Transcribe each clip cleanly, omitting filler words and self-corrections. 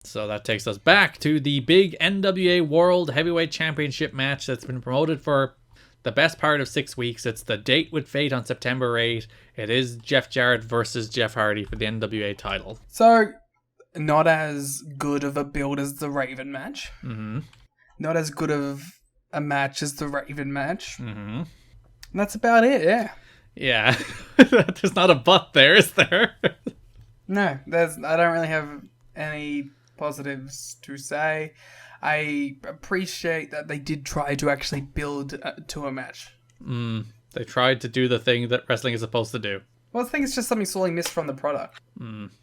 So that takes us back to the big NWA World Heavyweight Championship match that's been promoted for the best part of 6 weeks. It's the Date with Fate on September 8th. It is Jeff Jarrett versus Jeff Hardy for the NWA title. So, not as good of a build as the Raven match. Mm-hmm. Not as good of a match as the Raven match. Mm-hmm. And that's about it, yeah. Yeah. There's not a but there, is there? No, I don't really have any positives to say. I appreciate that they did try to actually build to a match. They tried to do the thing that wrestling is supposed to do. Well, I think it's just something sorely missed from the product.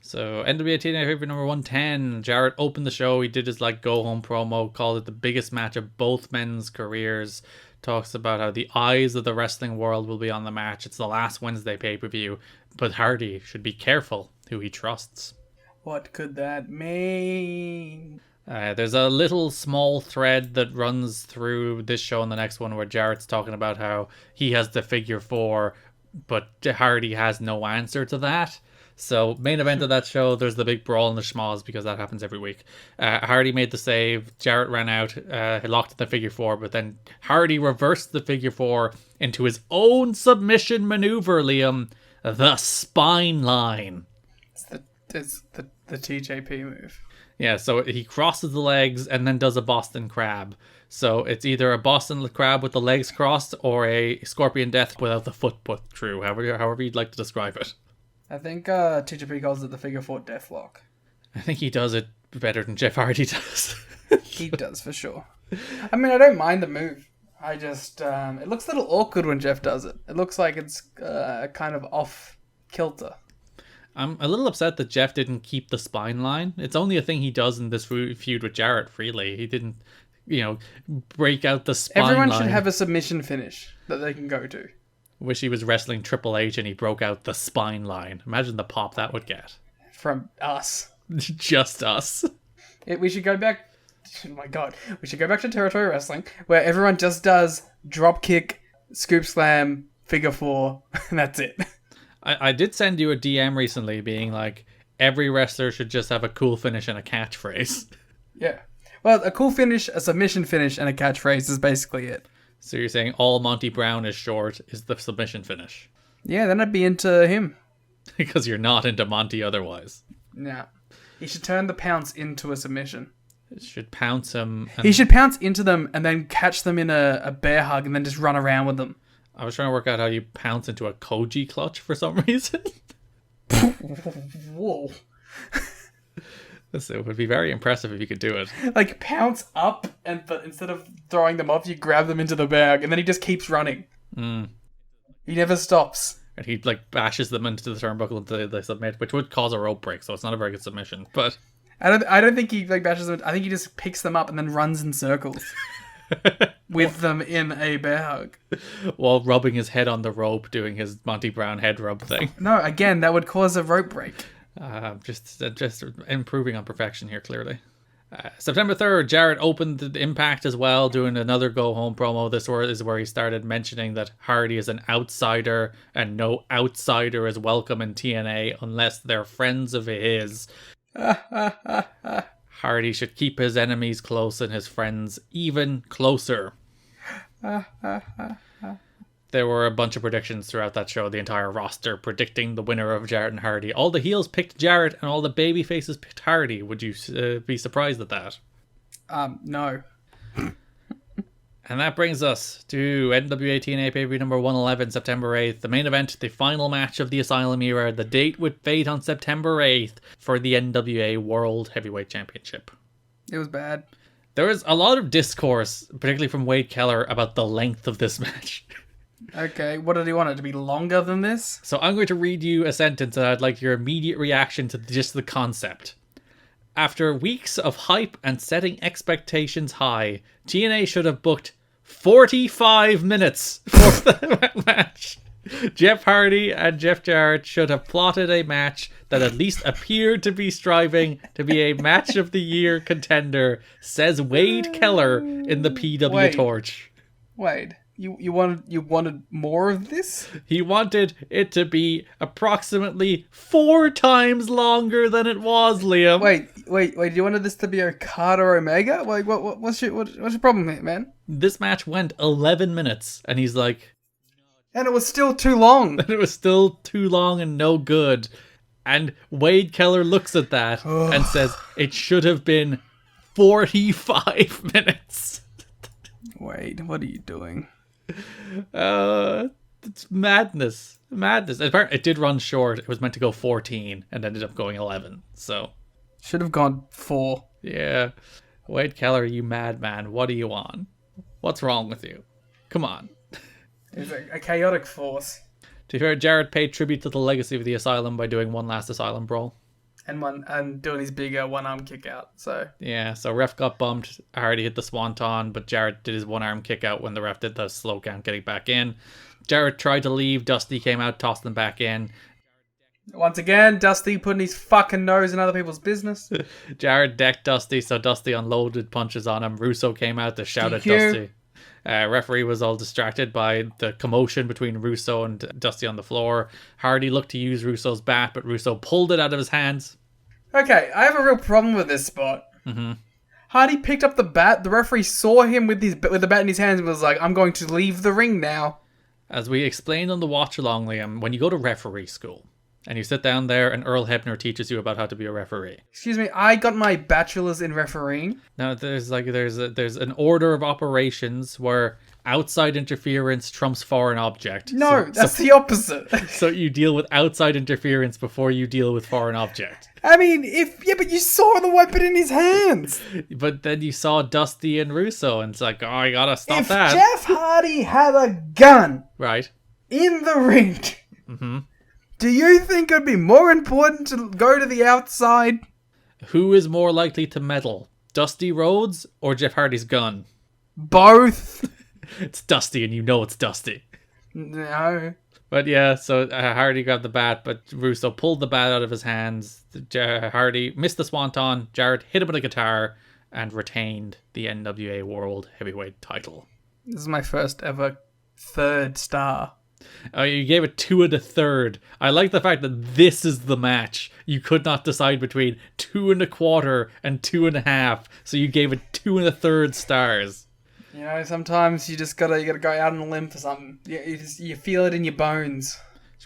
So, NWA-TNA Pay-Per-View number 110. Jarrett opened the show. He did his go-home promo, called it the biggest match of both men's careers. Talks about how the eyes of the wrestling world will be on the match. It's the last Wednesday pay-per-view, but Hardy should be careful who he trusts. What could that mean? There's a little small thread that runs through this show and the next one where Jarrett's talking about how he has the figure 4, but Hardy has no answer to that. So, main event of that show, there's the big brawl in the schmoz because that happens every week. Hardy made the save. Jarrett ran out. He locked in the figure 4, but then Hardy reversed the figure 4 into his own submission maneuver, Liam. The spine line. It's the TJP move. Yeah, so he crosses the legs and then does a Boston Crab. So it's either a Boston Crab with the legs crossed or a Scorpion Death without the foot put through, however you'd like to describe it. I think TJP calls it the figure 4 deathlock. I think he does it better than Jeff Hardy does. He does, for sure. I mean, I don't mind the move. I just, it looks a little awkward when Jeff does it. It looks like it's kind of off kilter. I'm a little upset that Jeff didn't keep the spine line. It's only a thing he does in this feud with Jarrett, really. He didn't, break out the spine line. Everyone should have a submission finish that they can go to. Wish he was wrestling Triple H and he broke out the spine line. Imagine the pop that would get. From us. Just us. We should go back... Oh my god. We should go back to territory wrestling, where everyone just does drop kick, scoop slam, figure 4, and that's it. I did send you a DM recently being like, every wrestler should just have a cool finish and a catchphrase. Yeah. Well, a cool finish, a submission finish, and a catchphrase is basically it. So you're saying all Monty Brown is short is the submission finish? Yeah, then I'd be into him. Because you're not into Monty otherwise. No. He should turn the pounce into a submission. It should pounce him. He should pounce into them and then catch them in a bear hug and then just run around with them. I was trying to work out how you pounce into a Koji clutch for some reason. Whoa. So it would be very impressive if you could do it. Like, pounce up, but instead of throwing them off, you grab them into the bag, and then he just keeps running. He never stops. And he bashes them into the turnbuckle until they submit, which would cause a rope break, so it's not a very good submission. But I don't think he bashes them. I think he just picks them up and then runs in circles. With them in a bear hug. While rubbing his head on the rope, doing his Monty Brown head rub thing. No, again, that would cause a rope break. Just improving on perfection here, clearly. September 3rd, Jarrett opened the Impact as well, doing another go-home promo. This is where he started mentioning that Hardy is an outsider, and no outsider is welcome in TNA unless they're friends of his. Hardy should keep his enemies close and his friends even closer. There were a bunch of predictions throughout that show, the entire roster predicting the winner of Jarrett and Hardy. All the heels picked Jarrett and all the baby faces picked Hardy. Would you be surprised at that? No. And that brings us to NWA-TNA pay-per-view number 111, September 8th. The main event, the final match of the Asylum era, the Date with Fate on September 8th for the NWA World Heavyweight Championship. It was bad. There was a lot of discourse, particularly from Wade Keller, about the length of this match. Okay, what did he want it to be longer than this? So I'm going to read you a sentence and I'd like your immediate reaction to just the concept. After weeks of hype and setting expectations high, TNA should have booked 45 minutes for the match. Jeff Hardy and Jeff Jarrett should have plotted a match that at least appeared to be striving to be a match of the year contender, says Wade Keller in the PW Torch. Wade, you wanted more of this? He wanted it to be approximately 4 times longer than it was, Liam. Wait, Wait. You wanted this to be Okada Omega? Like, what's your problem here, man? This match went 11 minutes, and he's like... And it was still too long. It was still too long and no good. And Wade Keller looks at that and says, it should have been 45 minutes. Wade, what are you doing? It's madness. It did run short. It was meant to go 14 and ended up going 11. So should have gone 4. Yeah. Wade Keller, you madman. What are you on? What's wrong with you? Come on. It's a chaotic force. To be fair, Jarrett paid tribute to the legacy of the Asylum by doing one last Asylum brawl. And doing his bigger one-arm kick out. So yeah, so ref got bumped. Hardy hit the swanton, but Jarrett did his one-arm kick out when the ref did the slow count getting back in. Jarrett tried to leave. Dusty came out, tossed them back in. Once again, Dusty putting his fucking nose in other people's business. Jarrett decked Dusty, so Dusty unloaded punches on him. Russo came out to shout at Dusty. Referee was all distracted by the commotion between Russo and Dusty on the floor. Hardy looked to use Russo's bat, but Russo pulled it out of his hands. Okay, I have a real problem with this spot. Mm-hmm. Hardy picked up the bat. The referee saw him with the bat in his hands and was like, I'm going to leave the ring now. As we explained on the watch-along, Liam, when you go to referee school, and you sit down there and Earl Hebner teaches you about how to be a referee. Excuse me, I got my bachelor's in refereeing. Now there's an order of operations where outside interference trumps foreign object. No, that's the opposite. So you deal with outside interference before you deal with foreign object. I mean, but you saw the weapon in his hands. But then you saw Dusty and Russo, and it's like, oh, I gotta stop that. If Jeff Hardy had a gun, right, in the ring, mm-hmm. Do you think it'd be more important to go to the outside? Who is more likely to meddle, Dusty Rhodes or Jeff Hardy's gun? Both. It's Dusty, and you know it's Dusty. No. But yeah, so Hardy grabbed the bat, but Russo pulled the bat out of his hands. Hardy missed the swanton. Jarrett hit him with a guitar and retained the NWA World Heavyweight Title. This is my first ever 3rd star. Oh, you gave it 2 1/3. I like the fact that this is the match. You could not decide between 2 1/4 and 2 1/2, so you gave it 2 1/3 stars. You know, sometimes you gotta go out on a limb for something. You feel it in your bones.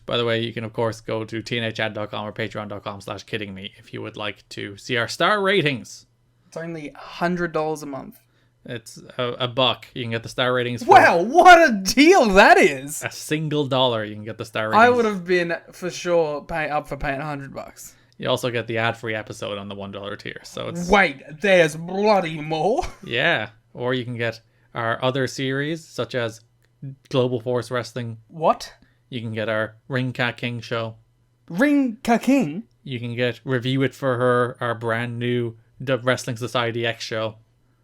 By the way, you can of course go to tnhad.com or patreon.com/kiddingme if you would like to see our star ratings. It's only $100 a month. It's a $1. You can get the star ratings for... Wow, what a deal that is! A single $1 you can get the star ratings. I would have been, for sure, paying $100. You also get the ad-free episode on the $1 tier, so it's... Wait, there's bloody more? Yeah, or you can get our other series, such as Global Force Wrestling. What? You can get our Ring Ka King show. Ring Ka King? You can get Review It For Her, our brand new The Wrestling Society X show.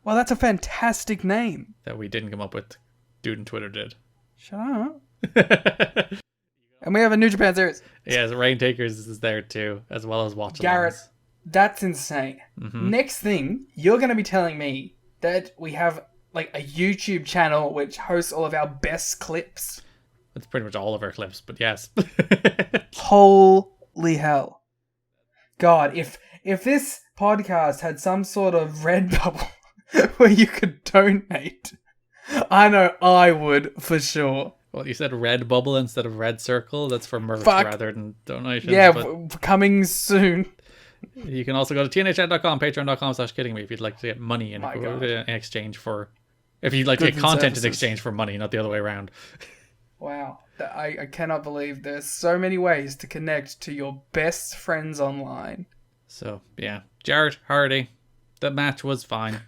Well, that's a fantastic name. That we didn't come up with. Dude and Twitter did. Shut up. And we have a New Japan series. Yes, Rain Takers is there too, as well as Watch Garrett, Alongs. that's insane. Mm-hmm. Next thing, you're going to be telling me that we have like a YouTube channel which hosts all of our best clips. That's pretty much all of our clips, but yes. Holy hell. God, if this podcast had some sort of Redbubble where you could donate, I know I would for sure. Well, you said red bubble instead of red circle. That's for merch rather than donations. Yeah, but coming soon. You can also go to tnhchat.com, patreon.com/kiddingme if you'd like to get money in exchange for... If you'd like to get content in exchange for money, not the other way around. Wow. I cannot believe there's so many ways to connect to your best friends online. So, yeah. Jarrett, Hardy. The match was fine.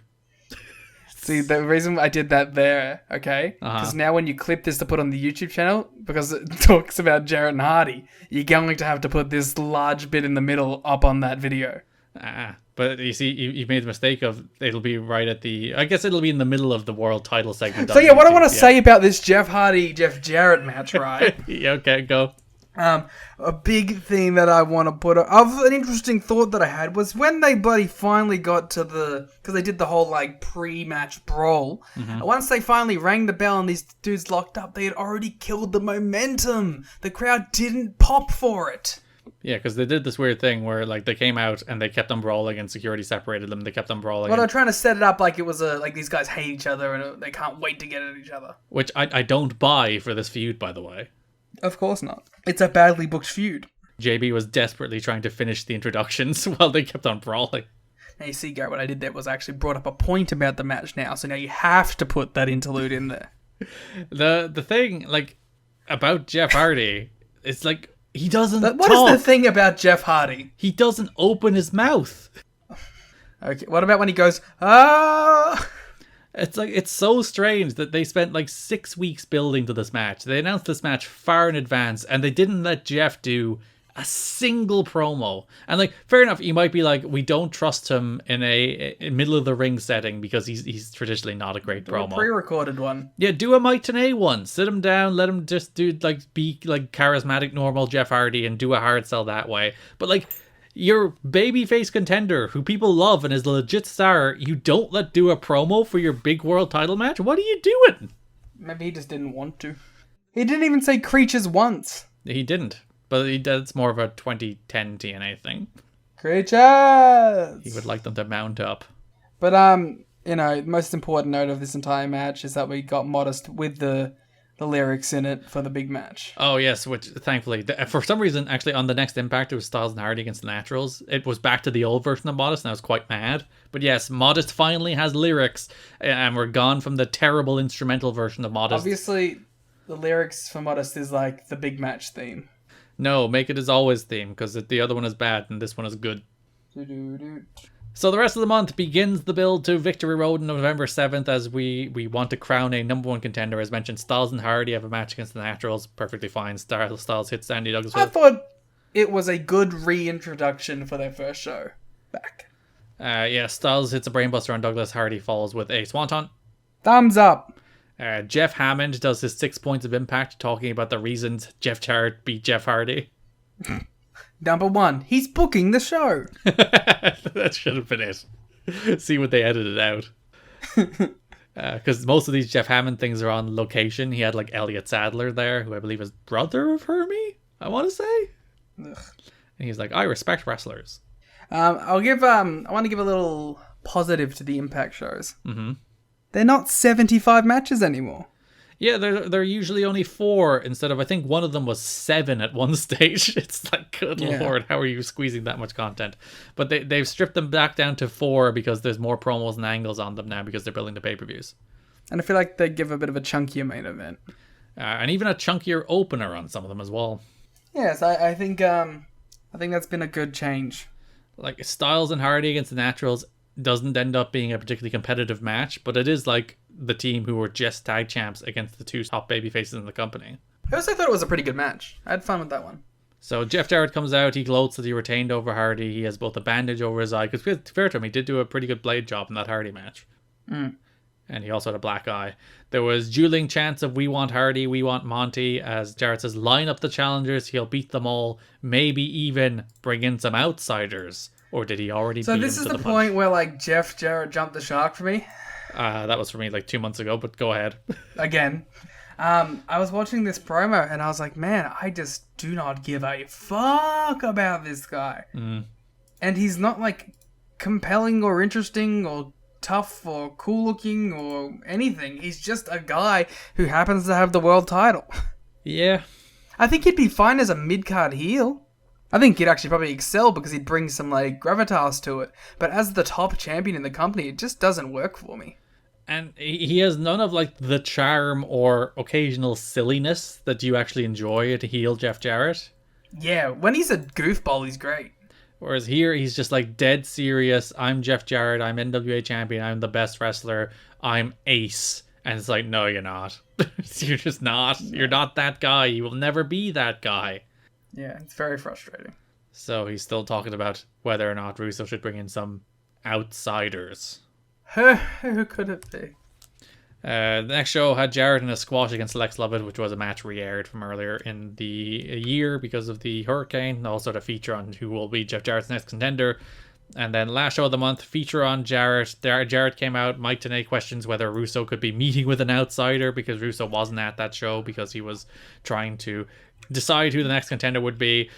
See, the reason I did that there, okay? Because now when you clip this to put on the YouTube channel, because it talks about Jarrett and Hardy, you're going to have to put this large bit in the middle up on that video. But you see, you made the mistake of it'll be right at the... I guess it'll be in the middle of the world title segment. So yeah, what I want to say about this Jeff Hardy-Jeff Jarrett match, right? Yeah, okay, go. A big thing that I want to put of an interesting thought that I had was when they bloody finally got to because they did the whole like pre-match brawl. Mm-hmm. Once they finally rang the bell and these dudes locked up, they had already killed the momentum. The crowd didn't pop for it. Yeah, because they did this weird thing where like they came out and they kept on brawling and security separated them. They kept on brawling. Well, they're trying to set it up like it was like these guys hate each other and they can't wait to get at each other. Which I don't buy for this feud, by the way. Of course not. It's a badly booked feud. JB was desperately trying to finish the introductions while they kept on brawling. Now you see, Garrett, what I did there was I actually brought up a point about the match now, so now you have to put that interlude in there. The thing, like, about Jeff Hardy, it's like, he doesn't What talk. is the thing about Jeff Hardy? He doesn't open his mouth. Okay, what about when he goes, ah? It's like, it's so strange that they spent like 6 weeks building to this match. They announced this match far in advance, and they didn't let Jeff do a single promo. And like, fair enough, you might be like, we don't trust him in a middle of the ring setting because he's traditionally not a great promo. A pre-recorded one. Yeah, do a Mike Tenay one. Sit him down, let him just be like charismatic, normal Jeff Hardy and do a hard sell that way. But like, your babyface contender who people love and is a legit star, you don't let do a promo for your big world title match? What are you doing? Maybe he just didn't want to. He didn't even say creatures once. He didn't. But it's more of a 2010 TNA thing. Creatures! He would like them to mount up. But, you know, the most important note of this entire match is that we got Modest with the lyrics in it for the big match. Oh, yes, which, thankfully, for some reason, actually, on the next Impact, it was Styles and Hardy against the Naturals. It was back to the old version of Modest, and I was quite mad. But yes, Modest finally has lyrics, and we're gone from the terrible instrumental version of Modest. Obviously, the lyrics for Modest is like the big match theme. No, make it as always theme, because the other one is bad and this one is good. So the rest of the month begins the build to Victory Road on November 7th as we want to crown a number one contender. As mentioned, Styles and Hardy have a match against the Naturals. Perfectly fine. Styles hits Andy Douglas. I thought it was a good reintroduction for their first show back. Yeah, Styles hits a brainbuster on Douglas. Hardy follows with a swanton. Thumbs up. Jeff Hammond does his 6 points of impact, talking about the reasons Jeff Jarrett beat Jeff Hardy. Number 1, he's booking the show. That should have been it. See what they edited out. Because most of these Jeff Hammond things are on location. He had like Elliot Sadler there, who I believe is brother of Hermie, I want to say. Ugh. And he's like, I respect wrestlers. I want to give a little positive to the Impact shows. Mm-hmm. They're not 75 matches anymore. Yeah, they're usually only 4 instead of, I think one of them was 7 at one stage. It's like, good lord, how are you squeezing that much content? But they've stripped them back down to 4 because there's more promos and angles on them now because they're building the pay-per-views. And I feel like they give a bit of a chunkier main event. And even a chunkier opener on some of them as well. Yes, I think that's been a good change. Like, Styles and Hardy against the Naturals doesn't end up being a particularly competitive match, but it is like the team who were just tag champs against the 2 top baby faces in the company. I also thought it was a pretty good match. I had fun with that one. So Jeff Jarrett comes out, he gloats that he retained over Hardy. He has both a bandage over his eye, because fair to him, he did do a pretty good blade job in that Hardy match. And he also had a black eye. There was dueling chants of we want Hardy, we want Monty, as Jarrett says, line up the challengers, he'll beat them all, maybe even bring in some outsiders. Or did he already beat them? So this is the point where like Jeff Jarrett jumped the shark for me? That was for me like 2 months ago, but go ahead. Again. I was watching this promo and I was like, man, I just do not give a fuck about this guy. And he's not like compelling or interesting or tough or cool looking or anything. He's just a guy who happens to have the world title. Yeah. I think he'd be fine as a mid-card heel. I think he'd actually probably excel because he'd bring some like gravitas to it. But as the top champion in the company, it just doesn't work for me. And he has none of like the charm or occasional silliness that you actually enjoy to heel Jeff Jarrett. Yeah, when he's a goofball, he's great. Whereas here, he's just like dead serious. I'm Jeff Jarrett. I'm NWA champion. I'm the best wrestler. I'm ace. And it's like, no, you're not. You're just not. You're not that guy. You will never be that guy. Yeah, it's very frustrating. So he's still talking about whether or not Russo should bring in some outsiders. Who could it be? The next show had Jarrett in a squash against Lex Lovett, which was a match re-aired from earlier in the year because of the hurricane. Also to feature on who will be Jeff Jarrett's next contender. And then last show of the month, feature on Jarrett. Jarrett came out. Mike Tenay questions whether Russo could be meeting with an outsider because Russo wasn't at that show because he was trying to decide who the next contender would be.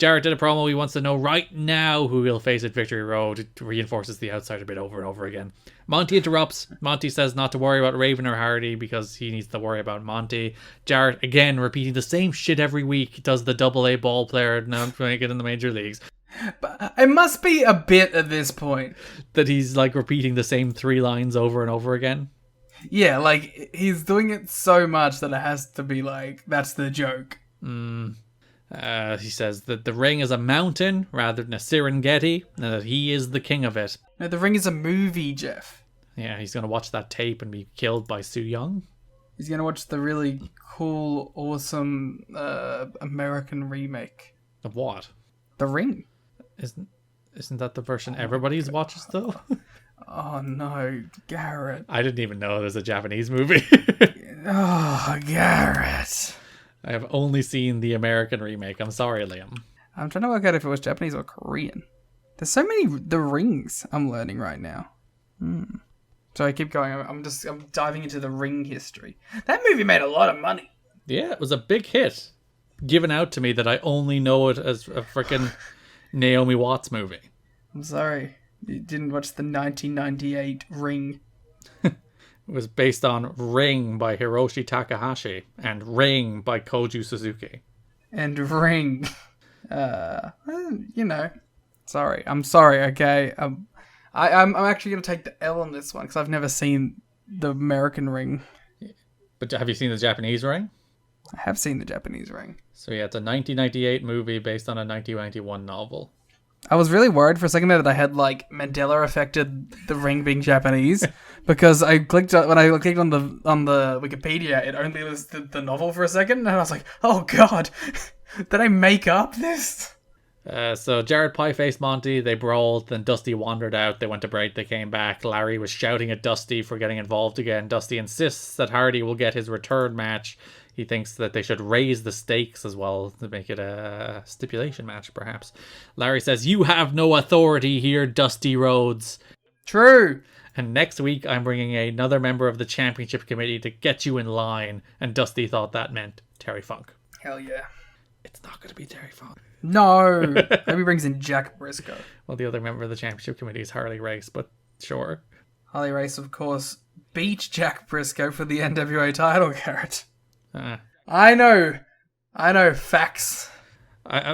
Jarrett did a promo. He wants to know right now who he'll face at Victory Road. It reinforces the outsider bit over and over again. Monty interrupts. Monty says not to worry about Raven or Hardy because he needs to worry about Monty. Jarrett, again, repeating the same shit every week. Does the AA ball player now make it in the major leagues? But it must be a bit at this point. That he's like repeating the same 3 lines over and over again? Yeah, like he's doing it so much that it has to be like, that's the joke. He says that the ring is a mountain rather than a Serengeti, and that he is the king of it. No, the ring is a movie, Jeff. Yeah, he's going to watch that tape and be killed by Soo Young. He's going to watch the really cool, awesome American remake. Of what? The Ring. Isn't that the version everybody watches, though? Oh, no, Garrett. I didn't even know there's a Japanese movie. Oh, Garrett. I have only seen the American remake. I'm sorry, Liam. I'm trying to work out if it was Japanese or Korean. There's so many The Rings I'm learning right now. Sorry, keep going. I'm diving into The Ring history. That movie made a lot of money. Yeah, it was a big hit. Given out to me that I only know it as a freaking Naomi Watts movie. I'm sorry. You didn't watch the 1998 Ring. It was based on Ring by Hiroshi Takahashi and Ring by Koju Suzuki. And Ring. Sorry. I'm sorry, okay? I'm actually going to take the L on this one because I've never seen the American Ring. But have you seen the Japanese Ring? I have seen the Japanese Ring. So yeah, it's a 1998 movie based on a 1991 novel. I was really worried for a second there that I had like Mandela affected the Ring being Japanese because when I clicked on the Wikipedia, it only listed the novel for a second, and I was like, oh god, did I make up this? So Jarrett pie-faced Monty, they brawled, then Dusty wandered out, they went to break, they came back. Larry was shouting at Dusty for getting involved again. Dusty insists that Hardy will get his return match. He thinks that they should raise the stakes as well to make it a stipulation match, perhaps. Larry says, "You have no authority here, Dusty Rhodes." True. And next week, I'm bringing another member of the championship committee to get you in line. And Dusty thought that meant Terry Funk. Hell yeah. It's not going to be Terry Funk. No. Maybe brings in Jack Briscoe. Well, the other member of the championship committee is Harley Race, but sure. Harley Race, of course, beat Jack Briscoe for the NWA title, Garrett. I know, facts.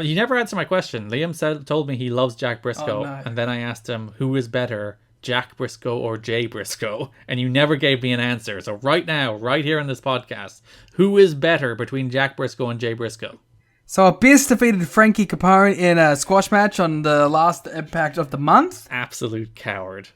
You never answered my question. Liam told me he loves Jack Briscoe, and then I asked him who is better, Jack Briscoe or Jay Briscoe, and you never gave me an answer. So right now, right here in this podcast, who is better between Jack Briscoe and Jay Briscoe? So Abyss defeated Frankie Capone in a squash match on the last Impact of the month. Absolute coward.